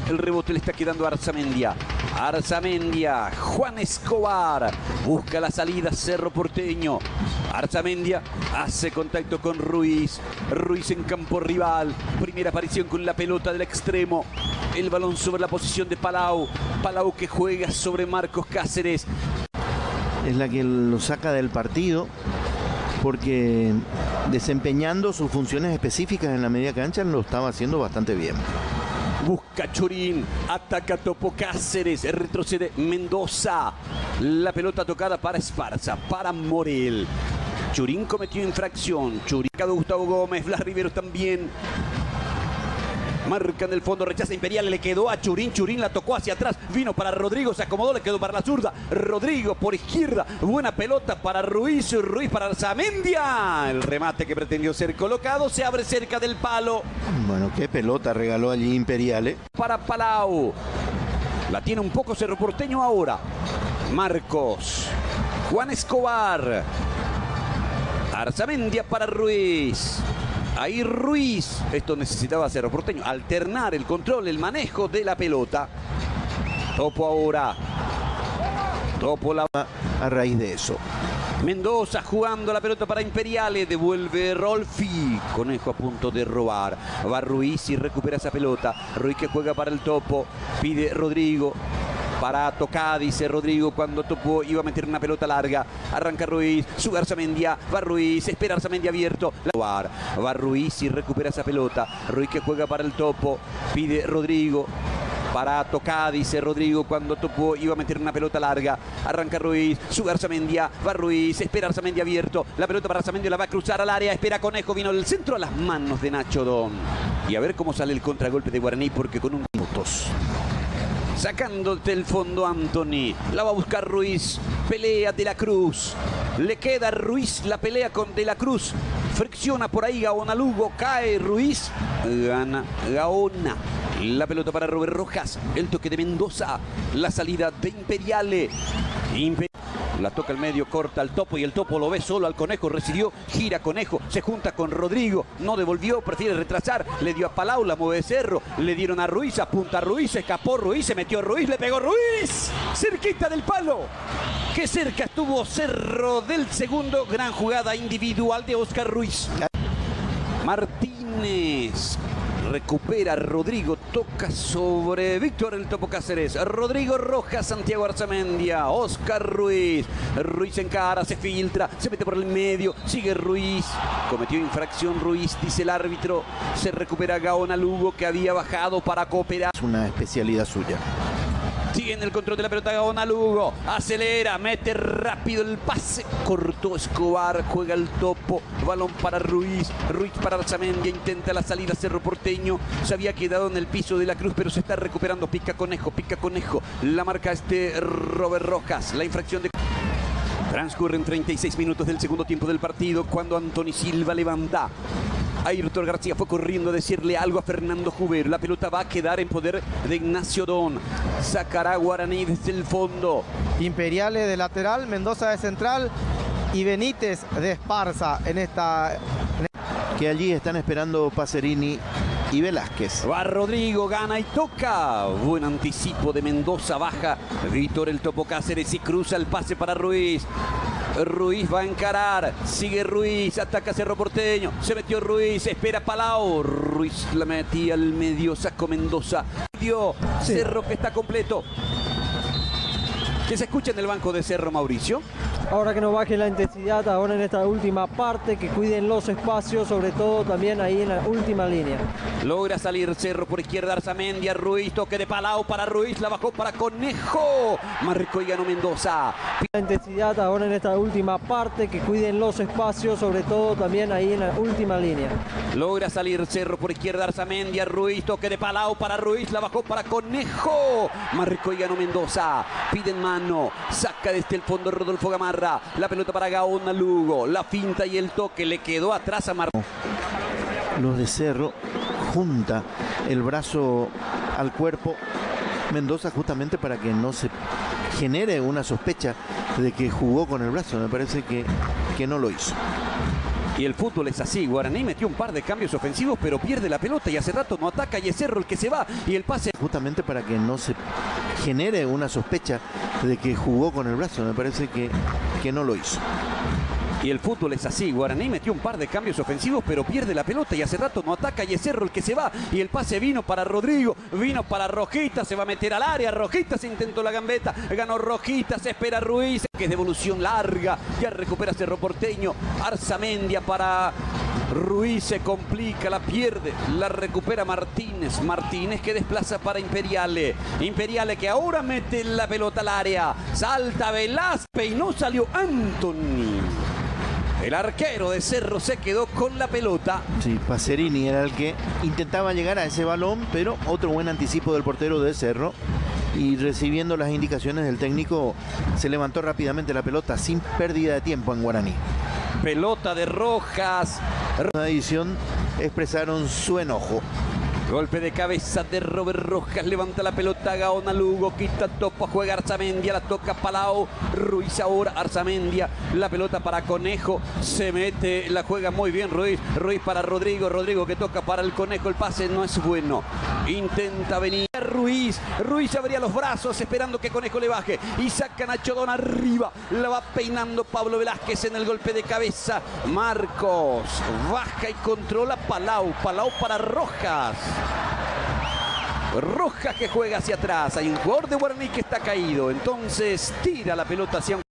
El rebote le está quedando a Arzamendia. Arzamendia, Juan Escobar busca la salida, Cerro Porteño. Arzamendia hace contacto con Ruiz. Ruiz en campo rival. Primera aparición con la pelota del extremo. El balón sobre la posición de Palau. Palau que juega sobre Marcos Cáceres. Es la que lo saca del partido, porque desempeñando sus funciones específicas en la media cancha lo estaba haciendo bastante bien. Busca Churín, ataca Topo Cáceres, retrocede Mendoza. La pelota tocada para Esparza, para Morel. Churín cometió infracción. Churín, Gustavo Gómez, Blas Rivero también. Marca en el fondo, rechaza Imperial, le quedó a Churín. Churín la tocó hacia atrás, vino para Rodrigo, se acomodó, le quedó para la zurda. Rodrigo por izquierda, buena pelota para Ruiz. Ruiz para Arzamendia. El remate que pretendió ser colocado se abre cerca del palo. Bueno, qué pelota regaló allí Imperial, ¿eh? Para Palau. La tiene un poco Cerro Porteño ahora. Marcos. Juan Escobar. Arzamendia para Ruiz. Ahí Ruiz, esto necesitaba Cerro Porteño, alternar el control, el manejo de la pelota. Topo ahora. Topo la... A raíz de eso. Mendoza jugando la pelota para Imperiale, devuelve Rolfi. Conejo a punto de robar. Va Ruiz y recupera esa pelota. Ruiz que juega para el Topo, pide Rodrigo. Para tocar, dice Rodrigo, cuando Topo iba a meter una pelota larga. Arranca Ruiz, sube Arzamendia, va Ruiz, espera Arzamendia abierto. Va Ruiz y recupera esa pelota. Ruiz que juega para el Topo, pide Rodrigo. Para tocar, dice Rodrigo, cuando Topo iba a meter una pelota larga. Arranca Ruiz, sube Arzamendia, va Ruiz, espera Arzamendia abierto. La pelota para Arzamendia, la va a cruzar al área, espera Conejo, vino el centro a las manos de Nacho Don. Y a ver cómo sale el contragolpe de Guaraní, porque con un minutos. Sacando del fondo Anthony. La va a buscar Ruiz. Pelea De la Cruz. Le queda a Ruiz la pelea con De la Cruz. Fricciona por ahí Gaona Lugo. Cae Ruiz. Gana Gaona. La pelota para Robert Rojas. El toque de Mendoza. La salida de Imperiale. La toca al medio, corta al Topo y el Topo lo ve solo al Conejo, recibió, gira Conejo, se junta con Rodrigo, no devolvió, prefiere retrasar, le dio a Palau, la mueve Cerro, le dieron a Ruiz, apunta a Ruiz, escapó Ruiz, se metió Ruiz, le pegó Ruiz, cerquita del palo. Qué cerca estuvo Cerro del segundo, gran jugada individual de Oscar Ruiz. Martínez. Recupera Rodrigo, toca sobre Víctor el Topo Cáceres. Rodrigo Rojas, Santiago Arzamendia, Oscar Ruiz. Ruiz encara, se filtra, se mete por el medio, sigue Ruiz. Cometió infracción Ruiz, dice el árbitro. Se recupera Gaona Lugo, que había bajado para cooperar. Es una especialidad suya. Tiene el control de la pelota Gaona Lugo. Acelera, mete rápido el pase. Cortó Escobar, juega el Topo. Balón para Ruiz. Ruiz para Arzamendia. Intenta la salida Cerro Porteño. Se había quedado en el piso de la Cruz, pero se está recuperando. Pica Conejo, pica Conejo. La marca Robert Rojas. La infracción de... Transcurren 36 minutos del segundo tiempo del partido cuando Anthony Silva levanta. Ayrton García fue corriendo a decirle algo a Fernando Jubero. La pelota va a quedar en poder de Ignacio Don. Sacará Guaraní desde el fondo. Imperiale de lateral, Mendoza de central y Benítez de Esparza en esta... Que allí están esperando Pacerini y Velázquez. Va Rodrigo, gana y toca. Buen anticipo de Mendoza, baja Víctor el Topo Cáceres y cruza el pase para Ruiz. Ruiz va a encarar, sigue Ruiz, ataca Cerro Porteño, se metió Ruiz, espera Palau, Ruiz la metía al medio, sacó Mendoza, dio Cerro que está completo. ¿Qué se escucha en el banco de Cerro, Mauricio? Ahora que no baje la intensidad, ahora en esta última parte, que cuiden los espacios, sobre todo también ahí en la última línea. Logra salir Cerro por izquierda, Arzamendia, Ruiz, toque de Palau para Ruiz, la bajó para Conejo, marcó y ganó Mendoza. La intensidad ahora en esta última parte, que cuiden los espacios, sobre todo también ahí en la última línea. Logra salir Cerro por izquierda, Arzamendia, Ruiz, toque de Palau para Ruiz, la bajó para Conejo, marcó y ganó Mendoza. Piden mano, saca desde el fondo Rodolfo Gamarra. La pelota para Gaona Lugo, la finta y el toque, le quedó atrás a Martín. Los de Cerro junta el brazo al cuerpo Mendoza justamente para que no se genere una sospecha de que jugó con el brazo. Me parece que no lo hizo. Y el fútbol es así. Guaraní metió un par de cambios ofensivos, pero pierde la pelota y hace rato no ataca. Y es Cerro el que se va. Y el pase. Justamente para que no se genere una sospecha de que jugó con el brazo. Me parece que no lo hizo. Y el fútbol es así. Guaraní metió un par de cambios ofensivos, pero pierde la pelota y hace rato no ataca. Y es Cerro el que se va. Y el pase vino para Rodrigo. Vino para Rojitas. Se va a meter al área. Rojitas intentó la gambeta. Ganó Rojitas. Espera Ruiz. Que es devolución larga. Ya recupera Cerro Porteño. Arzamendia para Ruiz. Se complica. La pierde. La recupera Martínez. Martínez que desplaza para Imperiale. Imperiale que ahora mete la pelota al área. Salta Velázquez y no salió Anthony. El arquero de Cerro se quedó con la pelota. Sí, Pacerini era el que intentaba llegar a ese balón, pero otro buen anticipo del portero de Cerro. Y recibiendo las indicaciones del técnico, se levantó rápidamente la pelota sin pérdida de tiempo en Guaraní. Pelota de Rojas. En la edición expresaron su enojo. Golpe de cabeza de Robert Rojas, levanta la pelota, Gaona Lugo, quita topa, juega Arzamendia, la toca Palau, Ruiz ahora, Arzamendia, la pelota para Conejo, se mete, la juega muy bien Ruiz, Ruiz para Rodrigo, Rodrigo que toca para el Conejo, el pase no es bueno, intenta venir Ruiz, Ruiz abría los brazos esperando que Conejo le baje y saca Nacho Don arriba, la va peinando Pablo Velázquez en el golpe de cabeza, Marcos, baja y controla Palau, Palau para Rojas. Rojas que juega hacia atrás. Hay un jugador de Guaraní que está caído. Entonces tira la pelota hacia un